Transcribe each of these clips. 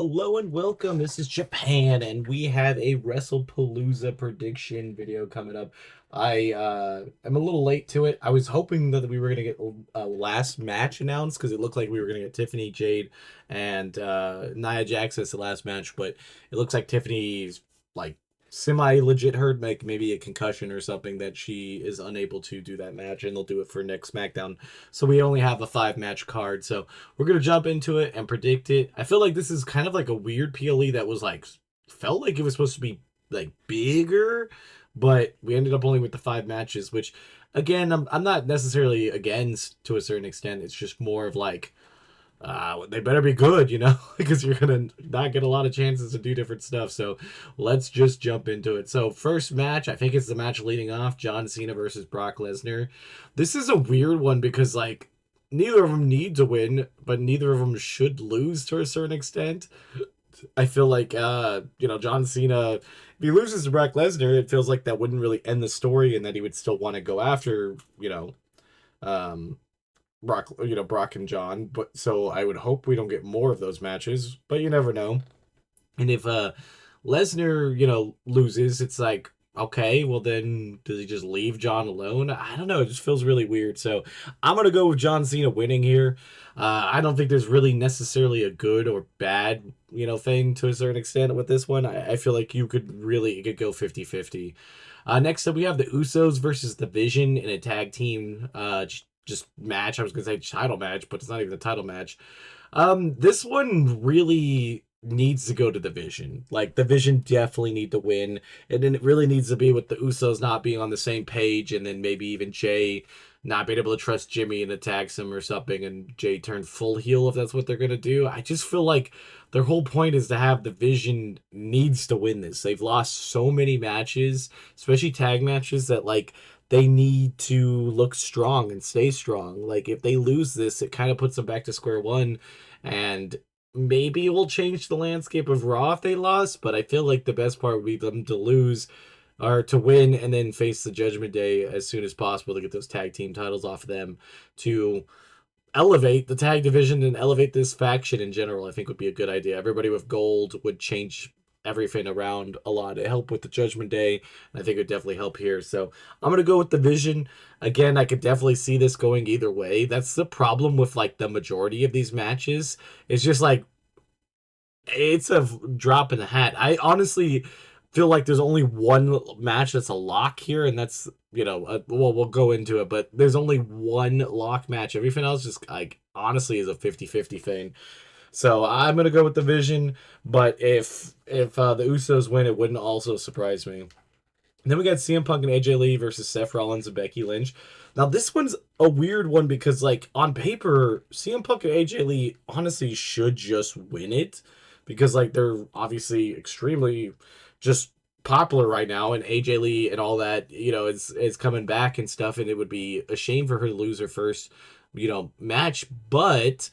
Hello and welcome. This is Japan, and we have a Wrestlepalooza prediction video coming up. I am a little late to it. I was hoping that we were gonna get a last match announced because it looked like we were gonna get Tiffany Jade and Nia Jax as the last match, but it looks like Tiffany's like semi-legit hurt, like maybe a concussion or something that she is unable to do that match, and they'll do it for next SmackDown. So we only have a 5 match card. So we're gonna jump into it and predict it. I feel like this is kind of like a weird PLE that was like felt like it was supposed to be like bigger, but we ended up only with the 5 matches, which again I'm not necessarily against to a certain extent. It's just more of like they better be good, because you're gonna not get a lot of chances to do different stuff. So let's just jump into it. So first match, I think it's the match leading off: John Cena versus Brock Lesnar. This is a weird one because like neither of them need to win, but neither of them should lose to a certain extent. I feel like John Cena, if he loses to Brock Lesnar, it feels like that wouldn't really end the story, and that he would still want to go after um Brock and John. But so I would hope we don't get more of those matches, but you never know. And if Lesnar, loses, it's like, okay, well then does he just leave John alone? I don't know. It just feels really weird. So I'm gonna go with John Cena winning here. I don't think there's really necessarily a good or bad, thing to a certain extent with this one. I feel like it could go 50-50. Next up, we have the Usos versus the Vision in a tag team just match. I was gonna say title match, but it's not even a title match. This one really needs to go to the Vision. Like the Vision definitely need to win, and then it really needs to be with the Usos not being on the same page, and then maybe even Jay not being able to trust Jimmy and attacks him or something, and Jay turn full heel if that's what they're gonna do. I just feel like their whole point is to have the Vision needs to win this. They've lost so many matches, especially tag matches, that like they need to look strong and stay strong. Like if they lose this, it kind of puts them back to square one, and maybe it will change the landscape of Raw if they lost. But I feel like the best part would be them to lose or to win and then face the Judgment Day as soon as possible to get those tag team titles off of them to elevate the tag division and elevate this faction in general. I think would be a good idea. Everybody with gold would change everything around a lot. It help with the Judgment Day, and I think it would definitely help here. So I'm gonna go with the Vision. Again, I could definitely see this going either way. That's the problem with like the majority of these matches. It's just like it's a drop in the hat. I honestly feel like there's only one match that's a lock here, and that's well, we'll go into it, but there's only one lock match. Everything else just like honestly is a 50-50 thing. So I'm gonna go with the Vision, but if the Usos win, it wouldn't also surprise me. And then we got CM Punk and AJ Lee versus Seth Rollins and Becky Lynch. Now this one's a weird one because like on paper, CM Punk and AJ Lee honestly should just win it because like they're obviously extremely just popular right now, and AJ Lee and all that, is coming back and stuff, and it would be a shame for her to lose her first, match. But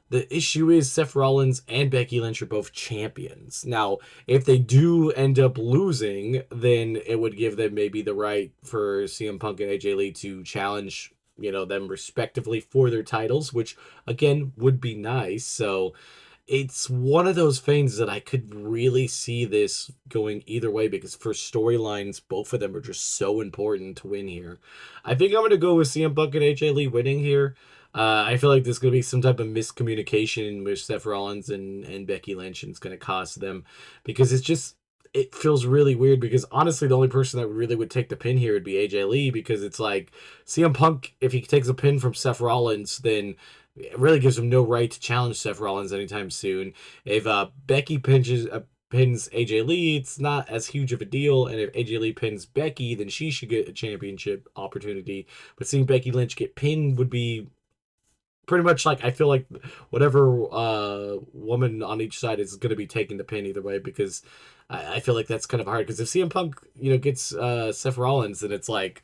the issue is Seth Rollins and Becky Lynch are both champions. Now, if they do end up losing, then it would give them maybe the right for CM Punk and AJ Lee to challenge, them respectively for their titles, which again would be nice. So it's one of those things that I could really see this going either way because for storylines, both of them are just so important to win here. I think I'm going to go with CM Punk and AJ Lee winning here. I feel like there's going to be some type of miscommunication with Seth Rollins and Becky Lynch, and it's going to cost them because it feels really weird because honestly, the only person that really would take the pin here would be AJ Lee because it's like CM Punk, if he takes a pin from Seth Rollins, then it really gives him no right to challenge Seth Rollins anytime soon. If Becky pins AJ Lee, it's not as huge of a deal. And if AJ Lee pins Becky, then she should get a championship opportunity. But seeing Becky Lynch get pinned would be pretty much like I feel like whatever woman on each side is going to be taking the pin either way because I feel like that's kind of hard because if CM Punk gets Seth Rollins, then it's like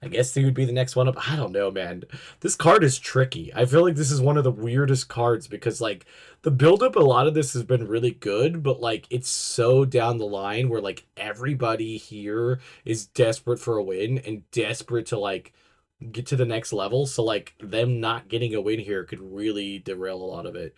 I guess he would be the next one up. I don't know, man. This card is tricky. I feel like this is one of the weirdest cards because, like, the build-up, a lot of this has been really good, but, like, it's so down the line where, like, everybody here is desperate for a win and desperate to, like, get to the next level. So, like, them not getting a win here could really derail a lot of it.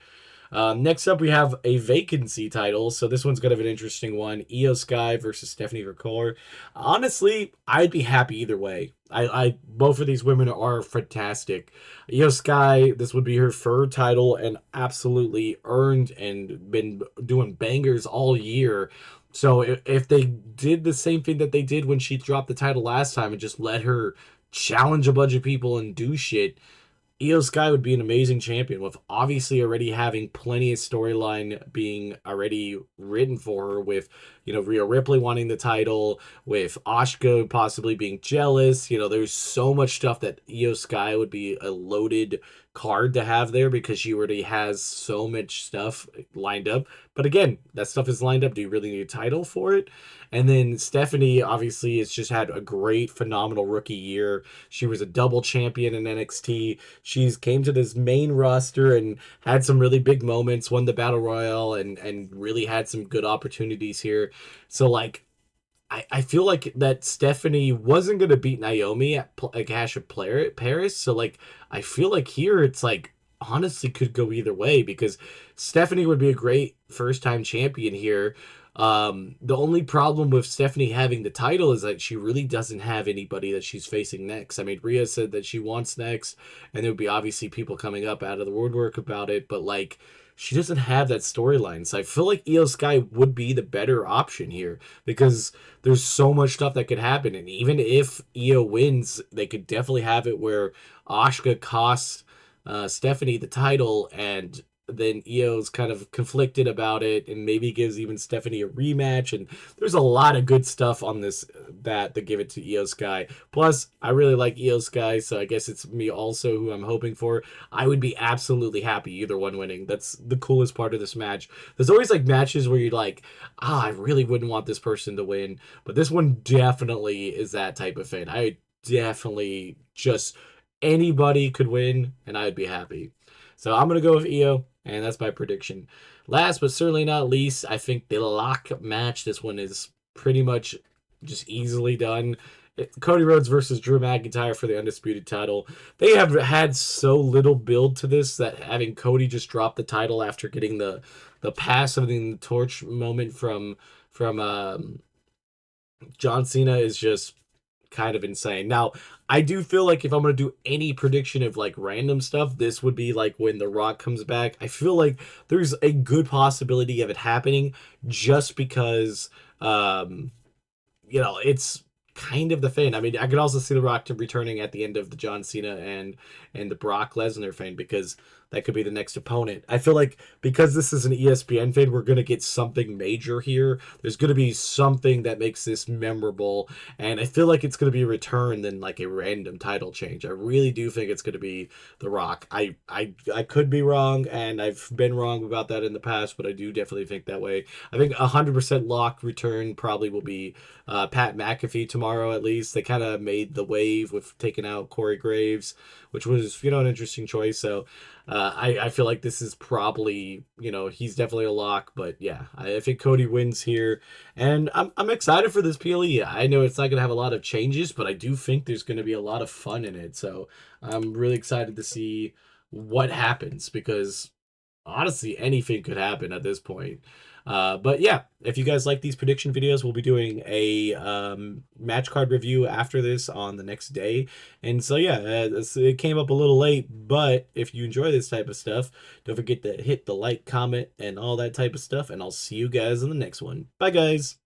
Next up, we have a vacancy title. So this one's going to have an interesting one. Io Sky versus Stephanie McCullough. Honestly, I'd be happy either way. Both of these women are fantastic. Io Sky, this would be her third title and absolutely earned and been doing bangers all year. So if they did the same thing that they did when she dropped the title last time and just let her challenge a bunch of people and do shit, Io Sky would be an amazing champion with obviously already having plenty of storyline being already written for her with, Rhea Ripley wanting the title, with Asuka possibly being jealous. There's so much stuff that Io Sky would be a loaded card to have there because she already has so much stuff lined up. But again, that stuff is lined up. Do you really need a title for it? And then Stephanie obviously has just had a great, phenomenal rookie year. She was a double champion in NXT. She's came to this main roster and had some really big moments, won the Battle Royale, and really had some good opportunities here. So, like, I feel like that Stephanie wasn't going to beat Naomi at Clash of Paris. So, like, I feel like here it's like, honestly could go either way because Stephanie would be a great first time champion here. The only problem with Stephanie having the title is that she really doesn't have anybody that she's facing next. I mean, Rhea said that she wants next, and there would be obviously people coming up out of the woodwork about it, but like, she doesn't have that storyline. So I feel like Io Sky would be the better option here because there's so much stuff that could happen. And even if Io wins, they could definitely have it where Asuka costs Stephanie the title, and then Io's kind of conflicted about it and maybe gives even Stephanie a rematch. And there's a lot of good stuff on this that give it to Io Sky. Plus, I really like Io Sky, so I guess it's me also who I'm hoping for. I would be absolutely happy either one winning. That's the coolest part of this match. There's always like matches where you're like, I really wouldn't want this person to win. But this one definitely is that type of thing. I definitely just anybody could win and I'd be happy. So I'm going to go with Io, and that's my prediction. Last but certainly not least, I think the lock match. This one is pretty much just easily done. Cody Rhodes versus Drew McIntyre for the undisputed title. They have had so little build to this that having Cody just drop the title after getting the pass of the torch moment from John Cena is just kind of insane. Now, I do feel like if I'm going to do any prediction of like random stuff, this would be like when The Rock comes back. I feel like there's a good possibility of it happening just because, it's kind of the thing. I mean, I could also see The Rock returning at the end of the John Cena and the Brock Lesnar thing because that could be the next opponent. I feel like because this is an ESPN thing, we're going to get something major here. There's going to be something that makes this memorable, and I feel like it's going to be a return than like a random title change. I really do think it's going to be The Rock. I could be wrong, and I've been wrong about that in the past, but I do definitely think that way. I think 100% lock return probably will be Pat McAfee tomorrow at least. They kind of made the wave with taking out Corey Graves, which was, an interesting choice. So I feel like this is probably, he's definitely a lock. But yeah, I think Cody wins here. And I'm excited for this PLE. I know it's not going to have a lot of changes, but I do think there's going to be a lot of fun in it. So I'm really excited to see what happens because honestly, anything could happen at this point. But yeah, if you guys like these prediction videos, we'll be doing a match card review after this on the next day. And so yeah, it came up a little late, but if you enjoy this type of stuff, don't forget to hit the like, comment, and all that type of stuff. And I'll see you guys in the next one. Bye, guys.